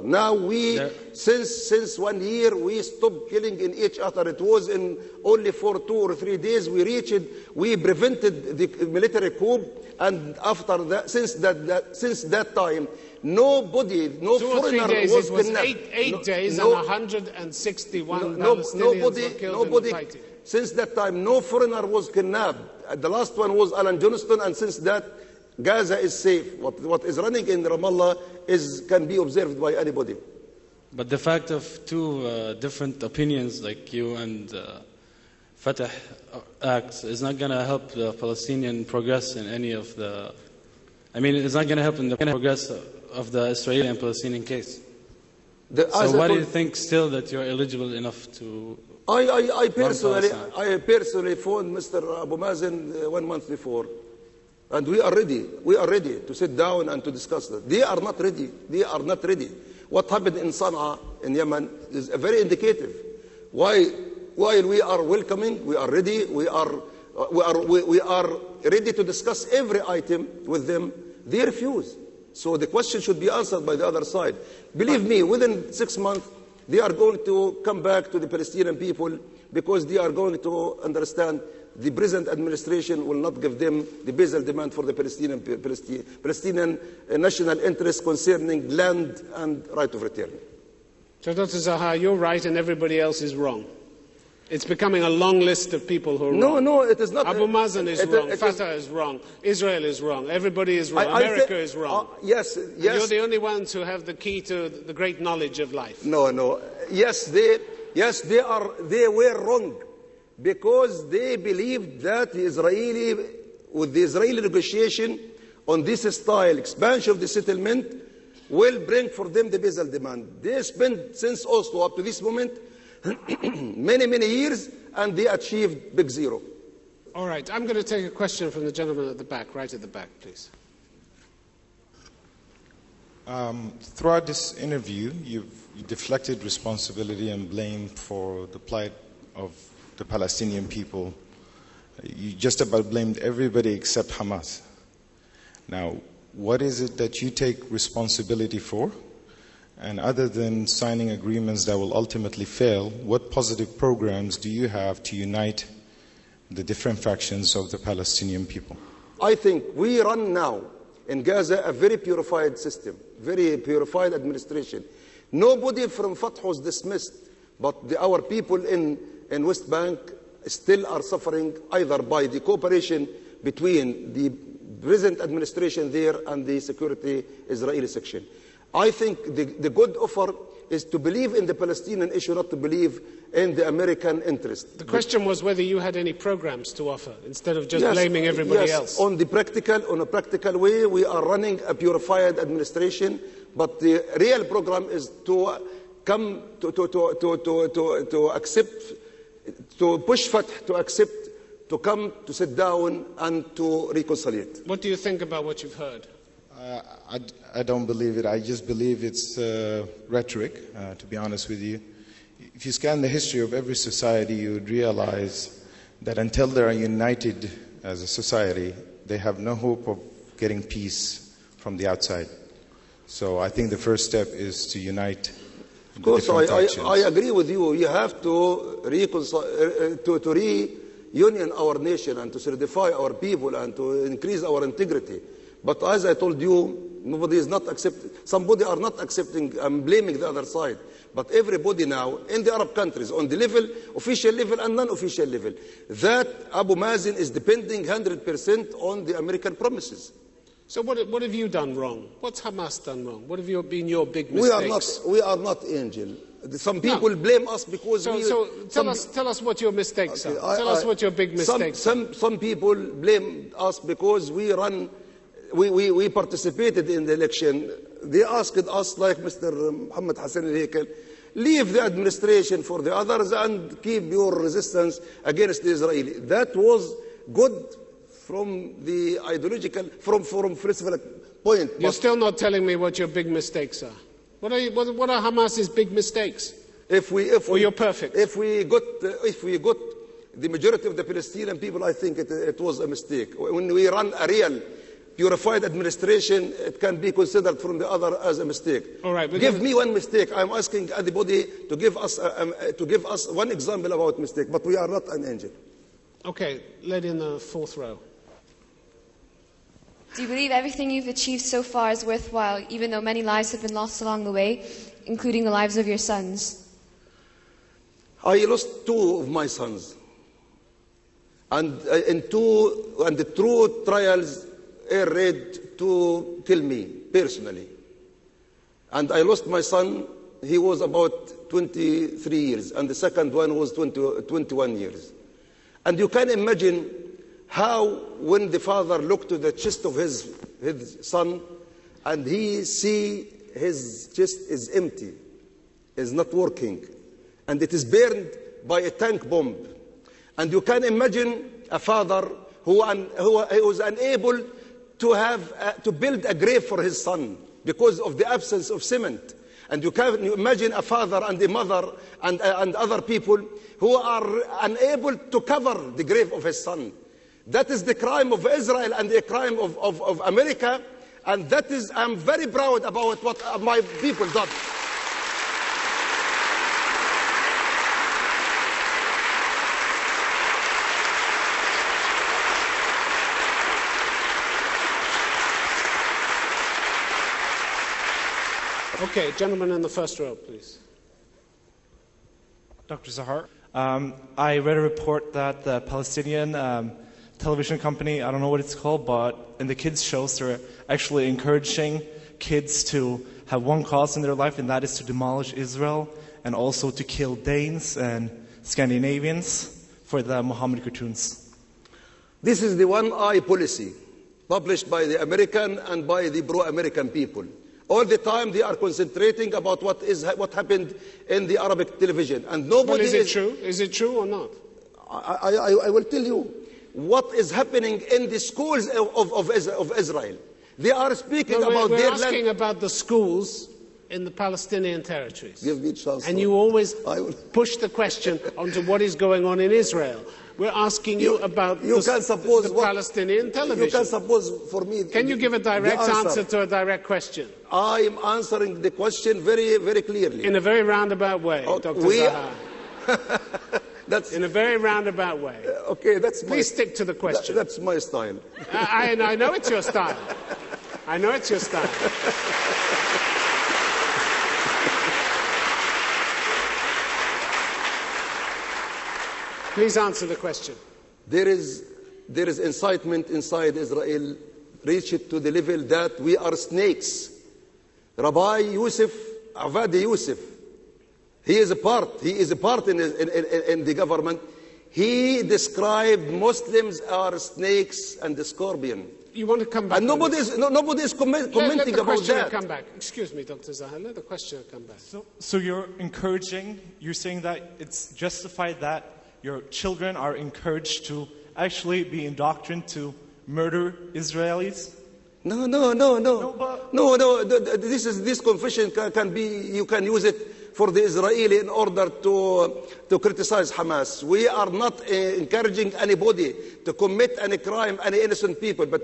Now since 1 year, we stopped killing in each other. It was in only for 2 or 3 days we prevented the military coup, and after that, since that time, nobody, no 2 or 3 foreigner days, was it was kidnapped. eight days and 161 Palestinians were killed in fighting. Since that time, no foreigner was kidnapped. The last one was Alan Johnston, and since that, Gaza is safe. What is running in Ramallah can be observed by anybody. But the fact of two different opinions, like you and Fatah acts, is not going to help the Palestinian progress in any of the... I mean, it's not going to help in the progress of the Israeli and Palestinian case. So why do you think still that you're eligible enough to... I personally phoned Mr. Abu Mazen 1 month before. And we are ready to sit down and to discuss that. They are not ready. What happened in Sana'a, in Yemen, is very indicative. While we are welcoming, we are ready, we are ready to discuss every item with them, they refuse. So the question should be answered by the other side. Believe me, within 6 months, they are going to come back to the Palestinian people, because they are going to understand the present administration will not give them the basal demand for the Palestinian national interest concerning land and right of return. So, Dr. Zahar, you're right and everybody else is wrong. It's becoming a long list of people who are wrong. No, it is not. Abu Mazen is wrong, Fatah is wrong, Israel is wrong, everybody is wrong, America is wrong. Yes. You're the only ones who have the key to the great knowledge of life. No. Yes, they were wrong, because they believed that with the Israeli negotiation on this style, expansion of the settlement, will bring for them the basal demand. They spent since Oslo up to this moment many years, and they achieved big zero. All right, I'm going to take a question from the gentleman at the back, right at the back, please. Throughout this interview, you deflected responsibility and blame for the plight of the Palestinian people. You just about blamed everybody except Hamas. Now, what is it that you take responsibility for? And other than signing agreements that will ultimately fail, what positive programs do you have to unite the different factions of the Palestinian people? I think we run now in Gaza a very purified system, very purified administration. Nobody from Fatah was dismissed, but our people in West Bank still are suffering either by the cooperation between the present administration there and the security Israeli section. I think the good offer is to believe in the Palestinian issue, not to believe in the American interest. The question was whether you had any programs to offer, instead of just blaming everybody else. On a practical way, we are running a purified administration, but the real program is to come to accept, to push Fatah to accept, to come to sit down and to reconcile. What do you think about what you've heard? I don't believe it. I just believe it's rhetoric, to be honest with you. If you scan the history of every society, you would realize that until they are united as a society, they have no hope of getting peace from the outside. So I think the first step is to unite the different factions. I agree with you. You have to reunion our nation and to solidify our people and to increase our integrity. But as I told you, nobody is not accepting. Somebody are not accepting and blaming the other side. But everybody now in the Arab countries, on the level, official level and non-official level, that Abu Mazen is depending 100% on the American promises. So what have you done wrong? What's Hamas done wrong? What have been your big mistakes? We are not angel. Some people blame us because tell us what your mistakes are. Tell us what your big mistakes are. Some people blame us because we participated in the election. They asked us, like Mr. Mohammed Hassan al-Heikel, leave the administration for the others and keep your resistance against the Israeli. That was good from the ideological, from philosophical point. You're still not telling me what your big mistakes are. What are Hamas's big mistakes? Or you're perfect? If we got the majority of the Palestinian people, I think it was a mistake. When we run a real purified administration, it can be considered from the other as a mistake. All right, give me one mistake. I'm asking anybody to give us one example about mistake, but we are not an angel. Okay, lady in the fourth row. Do you believe everything you've achieved so far is worthwhile, even though many lives have been lost along the way, including the lives of your sons? I lost 2 of my sons. And the true trials are ready to kill me personally. And I lost my son, he was about 23 years, and the second one was 21 years. And you can imagine how when the father looked to the chest of his son and he see his chest is empty, is not working, and it is burned by a tank bomb. And you can imagine a father who was unable to build a grave for his son because of the absence of cement. And you can imagine a father and a mother and other people who are unable to cover the grave of his son. That is the crime of Israel and the crime of America. And that is, I'm very proud about what my people done. Okay, gentleman in the first row, please. Dr. Zahar, I read a report that the Palestinian television company, I don't know what it's called, but in the kids' shows, they're actually encouraging kids to have one cause in their life, and that is to demolish Israel and also to kill Danes and Scandinavians for the Muhammad cartoons. This is the one-eye policy published by the American and by the pro-American people. All the time they are concentrating about what happened in the Arabic television. And nobody But is it true? Is it true or not? I will tell you what is happening in the schools of Israel. They are speaking about we're their land. We're asking about the schools in the Palestinian territories. Give me a chance. And you always push the question onto what is going on in Israel. We're asking you about the Palestinian television. You can suppose for me. Can you give a direct answer to a direct question? I am answering the question very, very clearly. In a very roundabout way, Dr. Zahar. In a very roundabout way. Okay, Please stick to the question. That's my style. I know it's your style. I know it's your style. Please answer the question. There is incitement inside Israel reached to the level that we are snakes. Rabbi Yusuf, Avadi Yusuf, he is a part in the government. He described Muslims are snakes and the scorpion. You want to come back? And nobody is commenting about that. Come back. Excuse me, Dr. Zahar. Let the questioner come back. So you're saying that it's justified that your children are encouraged to actually be indoctrinated to murder Israelis? No. This confession can be, you can use it for the Israeli in order to criticize Hamas. We are not encouraging anybody to commit any crime, any innocent people, but